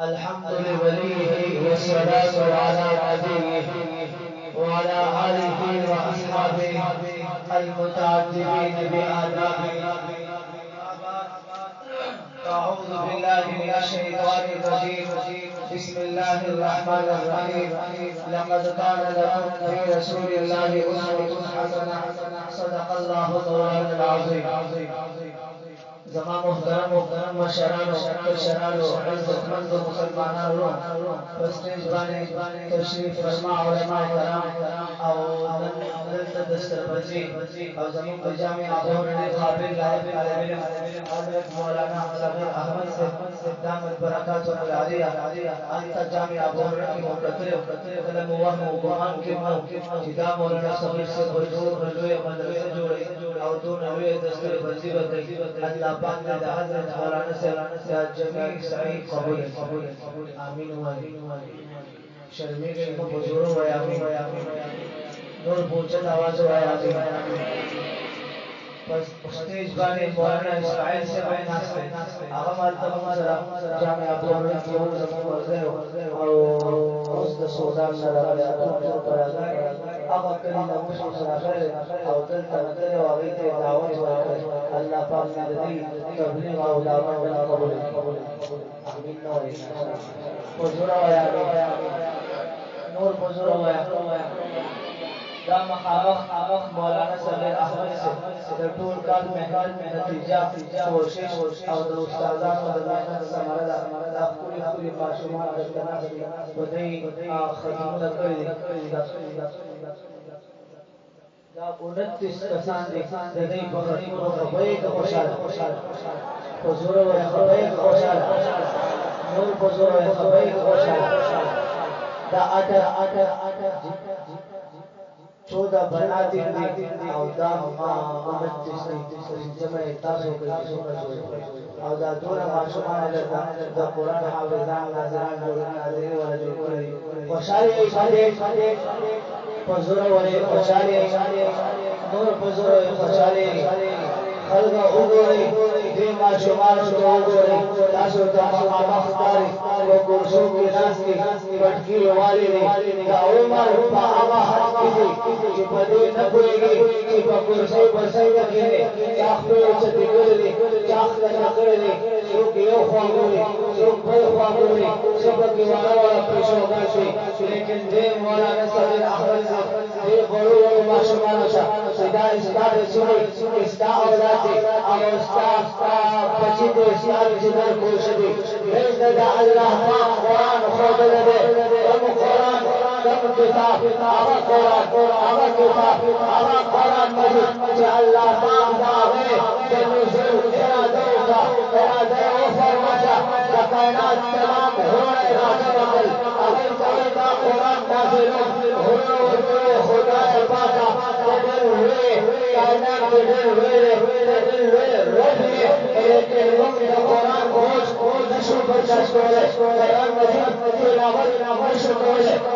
अल्हम्दुलिल्लाह वस्सलातु अला नबिय्यिही व अला आलिहि व अस्हाबिही अल-मुतअद्दिबीन बिआदाबिही। अऊज़ु बिल्लाहि मिनश शैतानिर रजीम। बिस्मिल्लाहिर रहमानिर रहीम। लक़द काना लकुम फ़ी रसूलिल्लाहि उस्वतुन हसनह। सदक़ल्लाहु मौलाना अज़ीम। जमा मुहतरम मशरानो शरानो इज्जतमंद मुसलमानों प्रेस्टीज बाने तशरीफ फरमा उलमा कराम और दलत दस्तरबंदी और जमीन बजामी आबोरने काबिल लायक आलिम हजरत मौलाना सगीर अहमद से दामत बरकातुल आलिया अंत जामी आबोरने की मुकद्दर कलम वह गुमान के मौ जिदा मौलाना सगीर से भरपूर रजोए मदरसे जोड़े और दो नवे दस्तरबंदी बगई अल्लाह पाक ने हज़रत मौलाना से जमील सही कबूल आमीन व शर्मी के बुजुर्ग व आमीन नूर पूछत आवाज व आमीन बस स्टेज बाने मौलाना इस्माइल से बयान नास्ते आगा मालता हमारा जामे आप लोगों ने किया जमा वर्ज़े और उस दसोदा नराया तो पर आगा करी नमूश सराफे और दल तनदल वागी ते दावत व अल्लाह पाक ने दी तबलीग और दावत कबूल आमीन व बुजुर्ग व नूर बुजुर्ग व दा मखामख मौलाना सगीर अहमद से टूल का मेहनत नतीजा कोशिश और उस्तादान और मेहनत समारा पूरी माशूमान करना बदई खिदमत करी दा 29 कसान दई बखरी खबई का खुशाल हुजूर व खबई का खुशाल नूर हुजूर व खबई का खुशाल दा आटा 14 बना दिन और दाम 29 जमे तासो के और दा दोना माशूमान लगा दा कुरान हाफिजान नाज़रान नाज़रीन वाला जो करे खुशाली सादे हुजूर वाले खुशाली नूर हुजूर खुशाली खलगा उगोरे दे माशूमान तो उगोरे तासो दा मखतारी वो कुर्सो के नास्ती पटकी वाली ने का उमर पावा हस्ती कि पदे न कोएगी कि कुर्सी बसाई रखेने चाख पे उछती करले चाख का करले जो के यो ख्वागोरे जो भय ख्वागोरे सब के वाला पेशो गासी लेकिन दे मौलाना सगीर अहमद से दे बड़ो माशूमान सा सदा इस्ताद सुनी इस्ता औलाद और इस्ता बची दे इस्ताद जिधर कोशदी बेदा अल्लाह पाक कुरान खुद दे हम कुरान कम किताब आवा कुरान आवा किताब आवा कुरान मजीद अल्लाह पाक दावे के नुज़ूल इरादा वो फरमाया कायनात तमाम होने वाला अमल अगर कोई का कुरान नाज़िल हो खुदा पाक कदर हुए कायनात कदर हुए रही लेकिन वक्त कुरान खोज नशो बर्दाश्त करे कुरान मजीद तिलावत शुक्र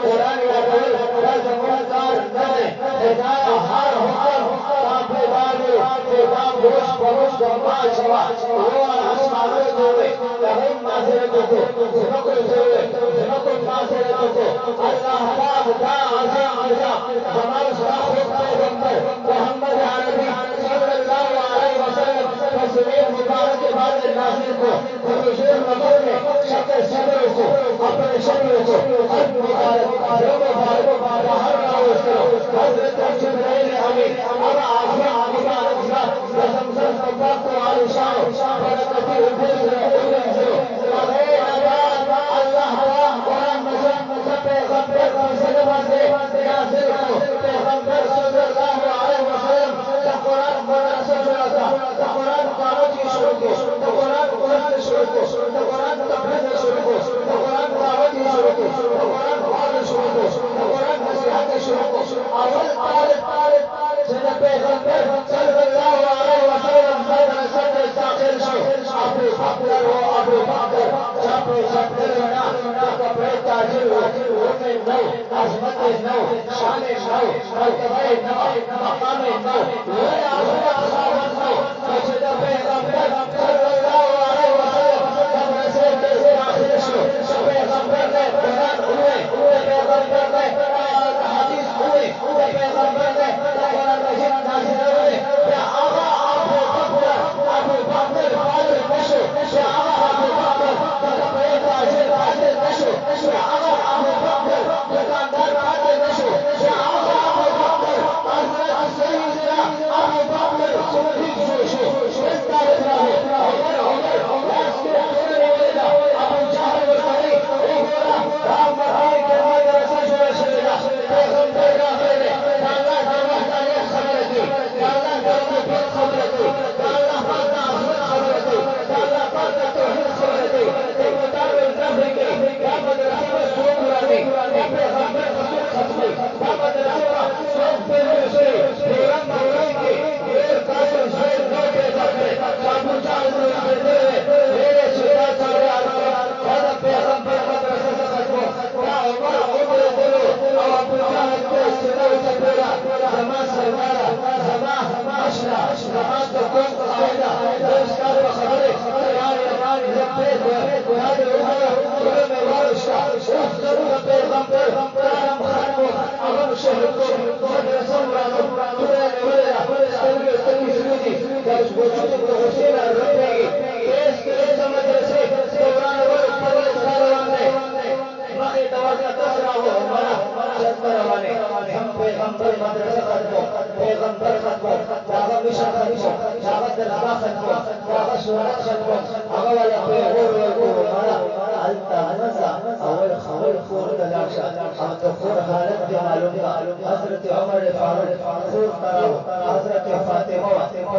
कुरान का बोल रज मुनकार करे हिदाया हर हुक्म ताबेदारी किताब गोश परोश दरबार छवा वो आसमानों दोवे तहम माज़रत को जिनको माज़रत को अल्लाह पाक दा आजा जमाल साहब पैगंबर मोहम्मद अरबी सल्लल्लाहु अलैहि वसल्लम तस्वीर मुबारक के बाद नाज़िल को हुजूर मगर में शक्ल सदर को अपने शक्ल को हर मुबारक जो मुबारक बाहर का उसको हजरत जिब्राइल अमीन अब आखिर मुबारक सा कसम से तबाक को आलिशान बरकती उठे अल्लाह कुरान मजीद पैगंबर की सदवा से नाज़िल को पैगंबर सल्लल्लाहु अलैहि वसल्लम का कुरान मदरसा चला था कुरान कागज की शुरू को कुरान कुरान शुरू को कुरान तबलीग शुरू को कुरान कागज की शुरू को कुरान वाज शुरू को कुरान नसीहत शुरू को अवल तारीख जिन्हें पैगंबर सल्लल्लाहु अलैहि वसल्लम मदरसा के दाखिल शो अबू बकर चापे शक्ल ना कपड़े ताजिर होने नौ अजमत नौ शान नौ मर्तबे नौ मकाम नौ ये आखिर असाबत नौ जिन्हें पैगंबर सल्लल्लाहु अलैहि वसल्लम मदरसे के दाखिल शो تارم خانو اغم شهرکو مدرسم رانو قرآن ولیا سترگی سویدی در وجود حسین ربیگی تیز مدرسه دوران ولو پرول ساروانه مخی توازن تسراه منا چند روانه هم پیغمبر مدرسه خدمو پیغمبر خدمو داغا مشن خدمو داغا دلما خدمو داغا سورت خدمو اغا ولا پیغور ویگو منا علتا مزا اول خور دلاشا ام تخور حالت دی معلوم کا حضرت عمر فاروق خور تراو حضرت فاطمہ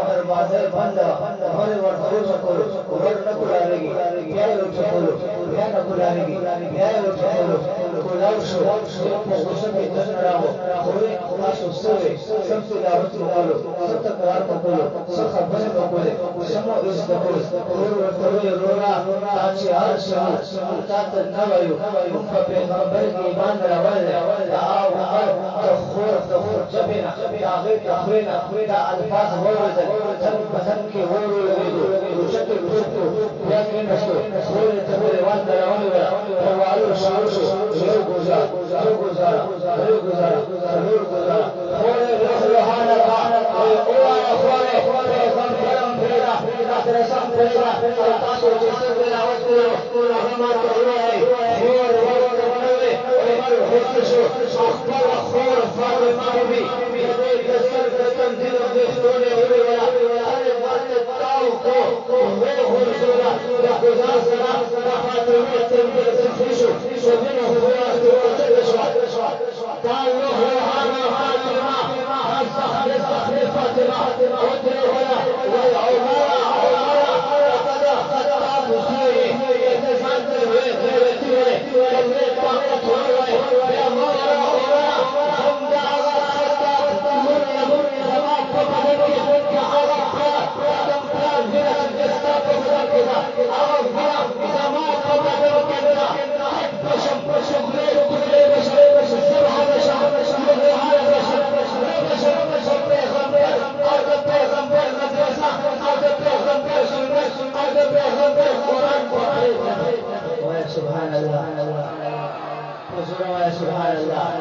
دروازے بند ہمارے ورخور نکولو ور نکولارگی بیا وچکولو بیا نکولارگی بیا وچکولو کولاوشو په غوسه کې دن راو خوې تاسو سوي سم څه دعوت وکړو څه تکرار وکړو څه خبرې وکړو سمو استقبال ور ورته ورا چې هر څه تاسو نه وایو موږ په پیغمبر کې ایمان راوړل دا خور جبنا هغه تخوینا دا الفاظ ورته تن بدن کې ورولېدو روشته بیا کې نشو خور ته روان راوړل روالو شاوشو یو گزار خور روحانه اوانا خوره پیغمبرم پیدا مدرسم پیدا تاسو چې څنګه راوځو هغه ته وایي خور ورته شو خپل خور فاطمه بي دې کسر کتم دې د ستوري ویلا هغه وخت تاو کو وې ورسوله د گزار سره فاطمه څنګه شو شوینه هو تعالوا روحانا فاطمه استخلف فاطمه ودري ولا عمر قد خطاب سوري يتزلزل ويغيرتي ويغيرتي طاقت يا مرة هم دعوة خطاب مريم زمان فبدك كعرب قدم كان هنا الجستاب وكذا عرب زمان فبدك بشم ليل كل بشم سبحة بشم سبحان الله سبحان الله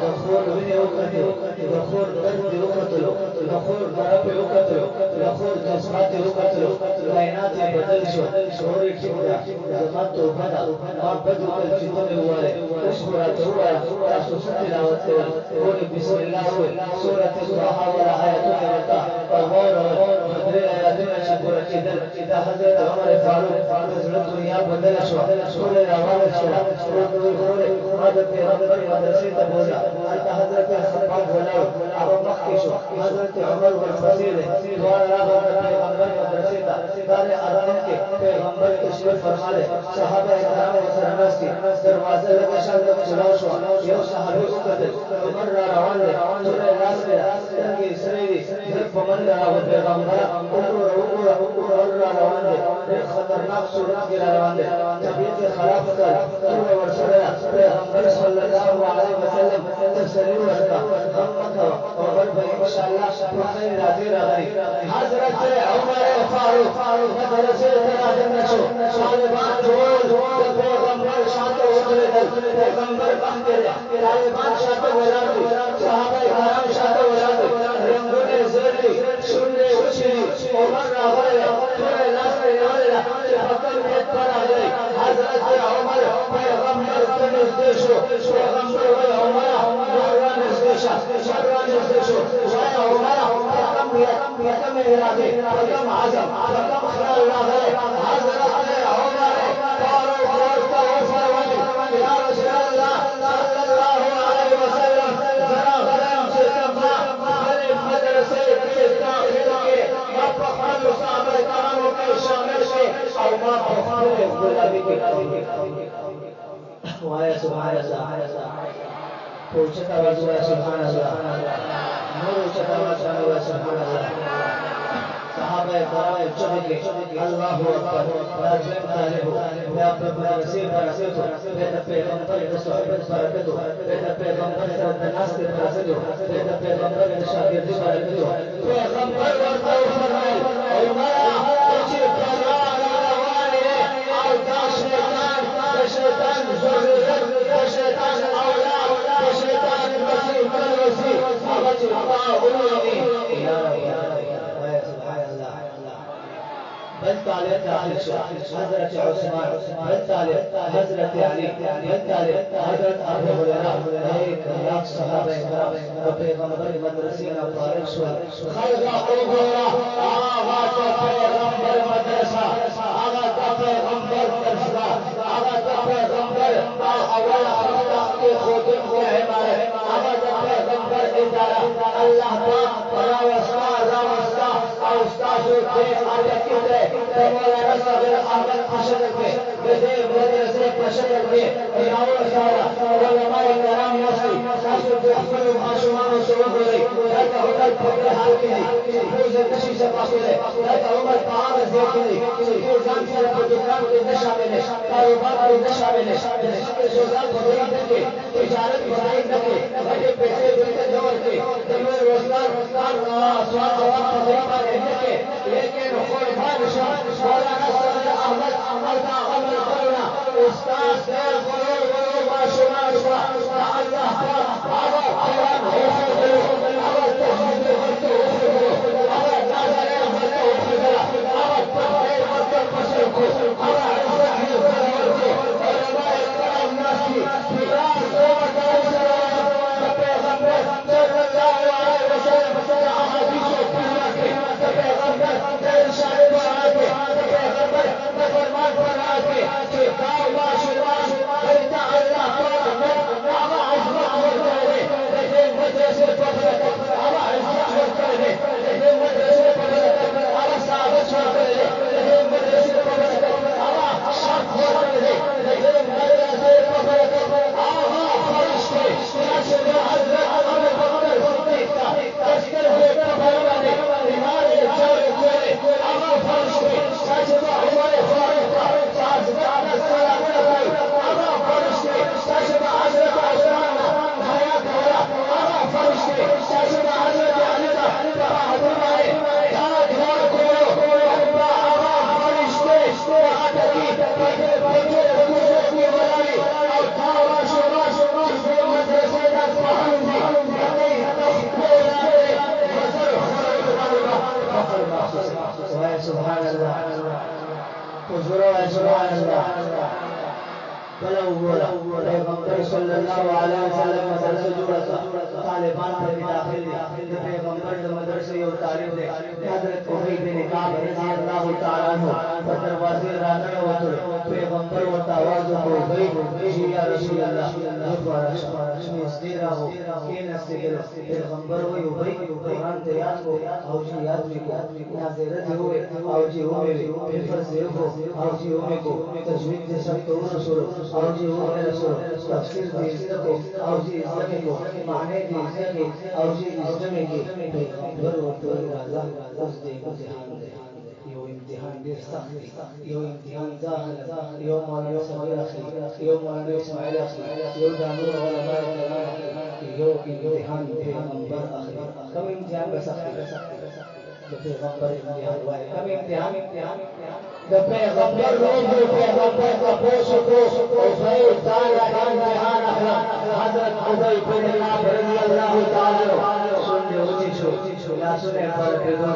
دخول بني وقتل دخول درد وقتل دخول ضرب وقتل دخول جسمات وقتل كائنات بدل شعور كبدا زمان تو بدا ما بدو کل چتن ہوئے اشکرا چورا تاسو تلاوت اور بسم الله سورۃ الضحى ولا آیات کرتا اور بدر آیاتنا شکر چدل دا حضرت عمر فاروق حضرت دنیا بدل شو سورہ روان شو اور حضرت پیغمبر مدرسے ته بولا حضرت خطاب بولا ابو مخکی شو حضرت عمر والفصیل دوار راغ پیغمبر مدرسے ته دار اذان کې پیغمبر تشریف فرمائے صحابه کرام سره ناشتي دروازه لګه شاله چلا شو یو صحابي وکړل عمر را روان دي سورہ لاس کې سره دي په منډه راو پیغمبر اور را روان دي خطرناک صورت کې روان دي طبيعت خراب کړ ټول ورسره پیغمبر صلی الله علیه وسلم تسلیل ورکا اور ان شاء الله خیر راځي راغلي حضرت عمر فاروق مدرسه ته راځنه شو طالبان ټول پیغمبر شاته ودرېدل پیغمبر باندې طالبان شاته ولاړ صحابه کرام شاته ولاړ رنگونه زړې شونډې وشي عمر راغلی ټول لاس یې ولا فقط بیت پر راغلی حضرت عمر پیغمبر ته نږدې شو پیغمبر وای عمر روان نږدې شو وای عمر کم اراده کم عزم کم خیال راغلی حضرت عمر فاروق ورته وفرمایي یا رسول الله صلی الله علیه وسلم زرا غلام چې تما خپلې مدرسې کې داخل کې ما په خپلو صحابه کرامو کې شامل شي او ما په خپلې غلامي کې وایه سبحان الله پوښتنه راځي سبحان الله نور چتا واسه سبحان الله صحابه کرام چوبه الله اکبر لازم طالب یا په مدرسې برکت د پیغمبر د صحبت برکت د پیغمبر د ناس برکت د پیغمبر د شاګردي برکت پیغمبر ورته فرمایي او ما چې قرآن روانه او دا شیطان زور तालिब दाखिल शो हजरत उस्मान बन तालिब हजरत अली बन तालिब हजरत अबू हुरैरा 1,00,000 सहाबा किराम पैगंबर मदरसे ना फारिग शो खलगा उगरा आगा तो पैगंबर मदरसा आगा तो पैगंबर दरसगा आगा तो पैगंबर अव्वल हफ्ता के खुदम के इमारत आगा तो पैगंबर इदारा अल्लाह पाक रावस्ता उस्ताद के आगे कितने मौलाना साबिर अहमद अशरफ के बेदे मदरसे पशर के इनाम सारा उलमाए किराम मौसी सासु के अफल माशुमान शुरू हो गई दाता होटल फकर हाल की रोज कशी से पासले दाता उमर पार देखी के जान से दुकान के नशा में कारोबार के नशा में के सोजात बढ़ाई देके तिजारत बढ़ाई देके बड़े पैसे देके जोड़ के जमीन रोजगार स्वाद तरीका रहने के लेकिन खुरफान मौलाना साबिर अहमद का अमल करना उस्ताद से गुरु माशुमान हुआ अल्लाह पाक आवा कुरान हो आवा तहज्जुद करते हो आवा नाज़रे करते हो आवा तकबीर करते पसर को आवा इज्जत है करते उलमाए किराम नासी फिरास को बताओ पैगंबर सल्लल्लाहु अलैहि वसल्लम अहादीस पूरा के पैगंबर इरशाद बना के पैगंबर फरमान बना के कि गाँव माशुमान करता अल्लाह ताला आवा इज्जत करते हैं जैसे मदरसे पढ़ते आवा इज्जत करते हैं जैसे मदरसे पढ़ते आवा साबित करते हैं जैसे मदरसे पढ़ते आवा शर्त करते हैं जैसे मदरसे पढ़ते आवा फरिश्ते जैसे हज़रत अबू बकर सिद्दीक़ का तस्कर हुए परवाने इमाम चार कोरे आवा फरिश्ते जैसे उमर फारूक का साजदार सलाम लगाई आवा फरिश्ते जैसे हज़रत उस्मान हया करा आवा फरिश्ते जैसे हज़रत अली का बहादुर मारे याद याद करो अल्लाह आवा फरिश्ते आतकी बजे की बनाई और खावा शुमा के मदरसे का पहुंची नहीं सुभान अल्लाह हुजूर सुभान अल्लाह बला बोला पैगंबर सल्लल्लाहु अलैहि वसल्लम मदरसे जुड़ा तालिबान पर भी दाखिल थे पैगंबर जो मदरसे और तालिब थे हजरत उबई बिन काब रज़ी अल्लाह तआला अन्हु पर दरवाजे राने वतुल पैगंबर व आवाज को उबई जी या रसूल अल्लाह दोबारा इस्तेरा हो के नस्ते के पैगंबर वो उबई कुरान तैयार को और जी याद में नाज़रत हुए और जी हुए पेपर से हो और जी हुए को तजवीद से सब तो रसूल और जी वो रसूल तफसीर दे इसको और जी इस्लाम को माने दे इसके और जी इस्लाम के पैगंबर व तो राजा उस दे इम्तिहान यो इम्तिहान दे सख्त यो इम्तिहान जाहल यो मौलाना साबिर यो मौलाना इस्माइल यो जानूर उलमा यो इम्तिहान पैगंबर आखिर कम इम्तिहान का सख्त पैगंबर इम्तिहान हुआ है कम इम्तिहान जब पैगंबर लोग पैगंबर का पोषो उसे ताला इम्तिहान अखला हजरत उबई बिन काब रज़ी अल्लाह तआला सुन ले उची छो या सुने पर बेदो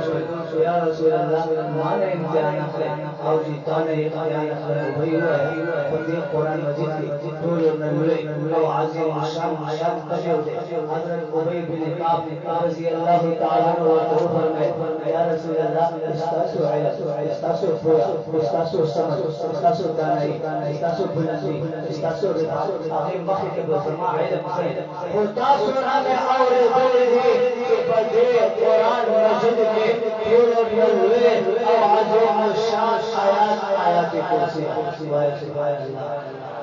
या रसूल अल्लाह माने इम्तिहान अखला और जी ताने इम्तिहान अखला उबई हुआ है बंदे कुरान मजीद की टोल नलुले और आज़िम शान आयात कशे हजरत उबई बिन काब रज़ी अल्लाह तआला और तो फरमाए या रसूल अल्लाह इस्तासु इस्तासु समझ इस्तासु दानाई इस्तासु बुलंदी इस्तासु रिफा आखिर मखी के बसमा इल्म से इस्तासु हमें और बोले थे कि बजे कुरान मजीद के टोल नलुले और आज़िम शान आयात कुर्सी सुभान अल्लाह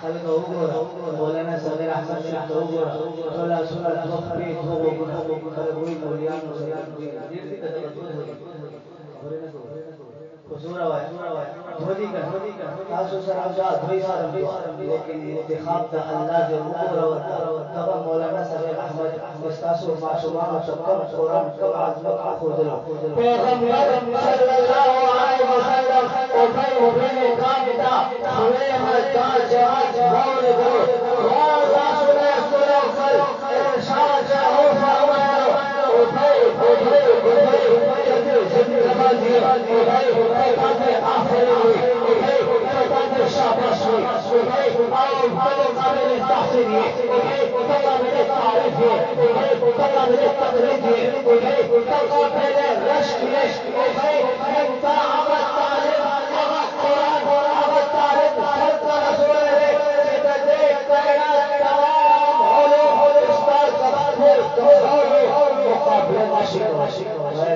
خلق وجوه مولانا साबिर अहमद शाह वजूह तोला सुनत वक्फी धोगो गुना खलगोई मौलियान मुसलियान जीती का तवज्जुह हो हुजूर आया धोदी का तासु सराजा धोई सारम लेकिन इंतखाब दा अल्लाह जो हुजूर और तब मौलाना साबिर अहमद मुस्तासु माशुमान सबकम कुरान कब आजमत खोदलो पैगंबर सल्लल्लाहु अलैहि वसल्लम उबई कामिदा हुए मता जहाज मौल दो वाला सुने सुनो कर इरशाद हो फरमाया उबई जल्दी दिए ताकि आखिर ताकि शाबाश काबिल ताहसीन काबिल तारीफ काबिल तकरीर काबिल रश्क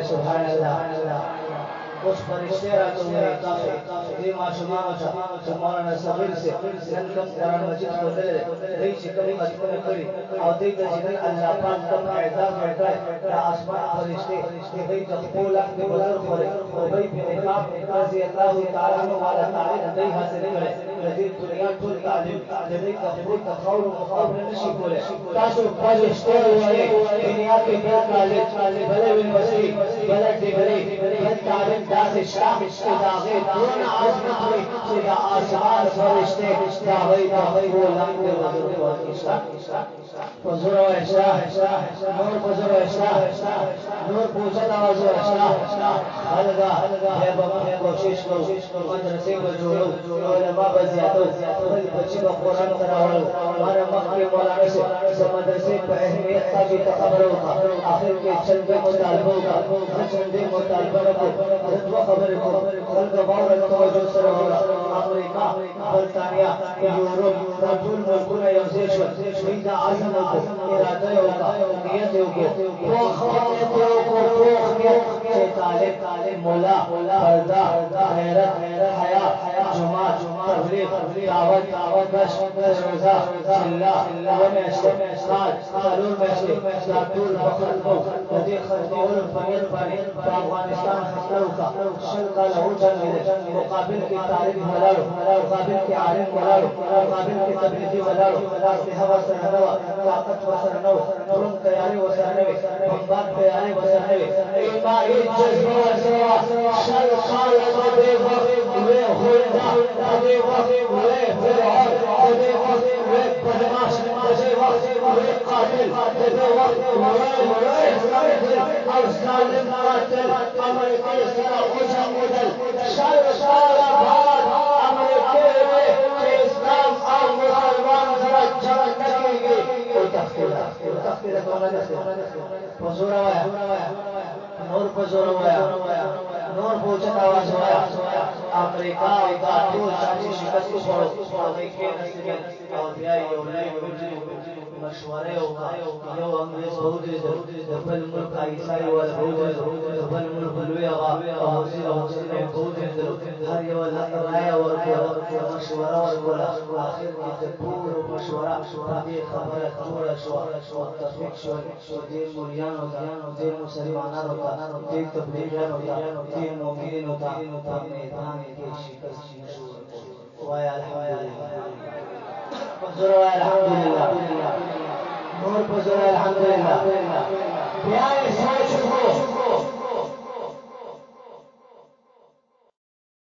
सुभान अल्लाह उस फरिश्ते रातों में काफी माशूमाना था मौलाना सबीर से ननकम कुरान मजीद को ले रही शिकम अजमन करी और देख जिन अल्लाह पाक का पैदा करता है आसमान फरिश्ते भाई कबूला के बदर करे और भाई बेनकाब रजी अल्लाह ताला वाला तारीफ नहीं हासिल करे नजीर दुनिया टूल तालीम जदी कबूल तखौर मुकाबले नशी बोले तासु फरिश्ते वाले दुनिया के कॉलेज भले यूनिवर्सिटी भले डिग्री भले तालीम दास शाह इदागे दोन आसमान में सीधा आसमान फरिश्ते दावई वो लंबे वजूद वाला फजर व इशरा नूर फजर व इशरा नूर पूछा आवाज व इशरा हलगा है बाबा कोशिश करो मदरसे को जोड़ो उलमा बजियातो फिर बच्चे को कुरान कराओ हमारे मक्के मौलाना से मदरसे की अहमियत का भी खबर होगा आखिर के चंदे मुतालबों का चंदे मुतालबों को वो खबर को कल का बावर तवज्जो से होगा अमेरिका बर्तानिया यूरोप रजूल मुल्कों में यूजेशन वीजा आजम को इरादा होगा नियत होगी वो तालिब मौला पर्दा गैरत हया जुमा तबलीग दावत बश रोजा अल्लाह में साल सलूल में सातुल बखल को नदी खरदीउल फनीर पर अफगानिस्तान खतरों का शर्का लहू जंग मुकाबिल की तारीफ वलालो मुकाबिल के आलिम वलालो मुकाबिल के तबलीगी वलालो हवा सरनवा ताकत वसरनो तुरंत तैयारी वसरनवे बम्बार तैयारी वसरनवे ईमानी जज्बा वसरवा शर्का लबे वे होदा अबे वे फिरौन अबे वे बदमाश अबे वे कातिल अबे वे और जालिम कातिल अमेरिका से ओझा ओझल शर्का बाद अमेरिका में इस्लाम और मुसलमान जरा जन्नत की कोई तख्तीर कौन है हुजूर आया नूर हुजूर आया नूर पूछत आवाज आया अमेरिका का तो चाची शिकस्त को छोड़ो के नसीब और बिया ये मशवरे होगा यो अंग्रेज बहुत डबल मुल्क ईसाई वाला बहुत डबल मुल्क लुएगा और मुस्लिम में बहुत हर ये वाला राय और मशवरा और बोला आखिर के पूरा मशवरा ये खबर थोड़ा शो तफीक शो दे मुरियान होता दे मुसलमान होता दे तबलीगन होता दे मोमिन होता मैदान के शिकस्त वाय अल्हम्दुलिल्लाह फजर वाय अल्हम्दुलिल्लाह नूर फजर अल्हम्दुलिल्लाह क्या सोच को